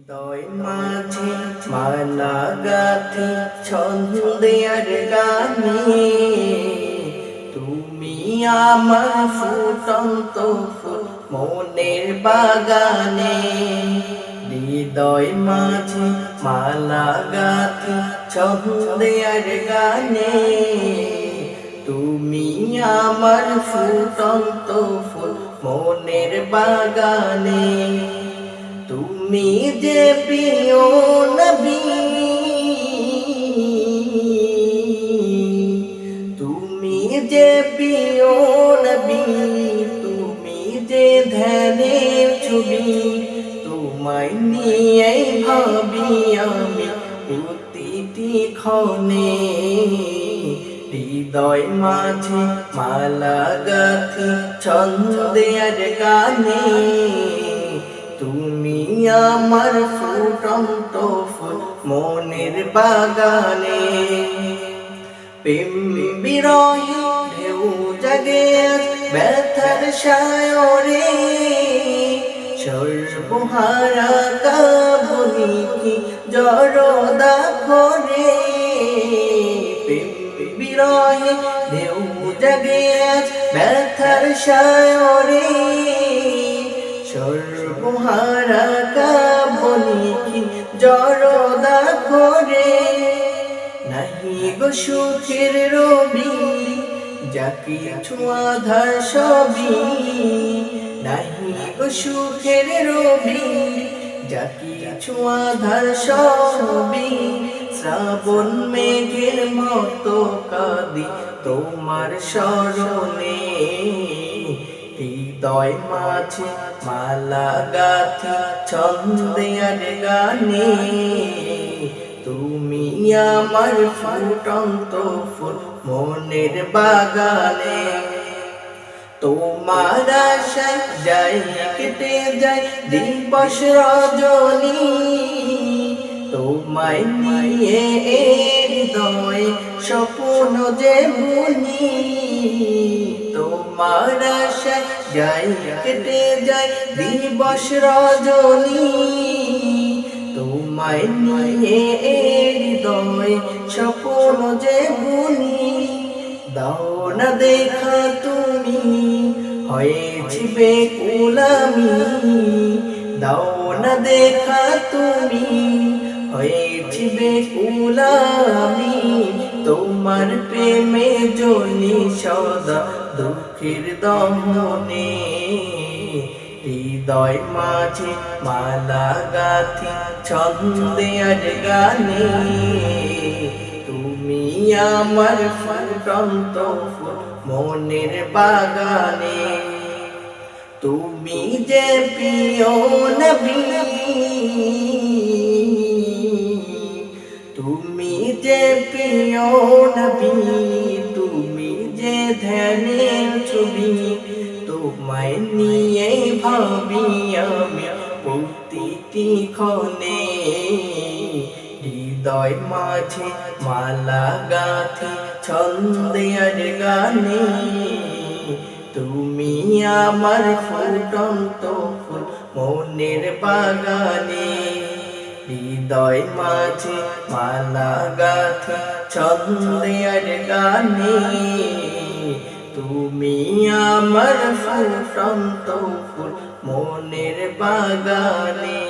হৃদয় মাঝে মালা গাথি ছন্দে আর গানে তুমি আমার ফুটন্ত ফুল মনের বাগানে। হৃদয় মাঝে মালা গাথি ছন্দে আর গানে তুমি আমার ফুটন্ত ফুল মনের বাগানে। তুমি যে প্রিয় নবী, তুমি যে প্রিয় নবী, তুমি যে ধ্যানের ছবি, তোমায় নিয়ে ভাবি আমি প্রতিটি ক্ষণে। হৃদয় মাঝে মালা গাথি ছন্দে আর গানে তুমি আমার ফুটন্ত ফুল মনের বাগানে। প্রেম বিরহী ঢেউ জাগে ব্যথার সায়রে, সর্বহারা কাবনি কি জড়দা করে। প্রেম বিরহী ঢেউ জাগে ব্যথার সায়রে, সর্বহারা কাবনি কি জড়দা করে। নাহি গো সুখের রবি যা কিছু আধার সবই, নাহি গো সুখের রবি যা কিছু আধার সবই। শ্রাবণ মেঘের মতো কাঁদি তোমার স্মরণে। হৃদয় মাঝে মালা গাথি ছন্দে আর গানে তুমি আমার ফুটন্ত ফুল মনের বাগানে। তোমার আশায় যাই কেটে যায় দিবস রজনী, তোমায় নিয়ে হৃদয়ে স্বপ্ন যে বুনি। তোমার আশায় যাই কেটে যায় দিবস রজনী, তোমায় নিয়ে হৃদয়ে স্বপ্ন যে বুনি। দাও না দেখা তুমি হয়েছি বেকুল আমি, দাও না দেখা তুমি হয়েছি বেকুল আমি। তোমার প্রেমে জ্বলি সদা দুঃখের দমনে। হৃদয় মাঝে মালা গাথি ছন্দে আর গানে তুমি আমার ফুটন্ত ফুল মনের বাগানে। তুমি যে প্রিয় নবী, তুমি যে প্রিয় নবী, তুমি যে ধ্যানের ছবি, তোমায় নিয়ে ভাবি আমি প্রতিটি ক্ষণে। হৃদয় মাঝে মালা গাথি ছন্দে আর গানে তুমি আমার ফুটন্ত ফুল মনের বাগানে। হৃদয় মাঝে মালা গাথি ছন্দে আর গানে তুমি আমার ফুটন্ত ফুল মনের বাগানে।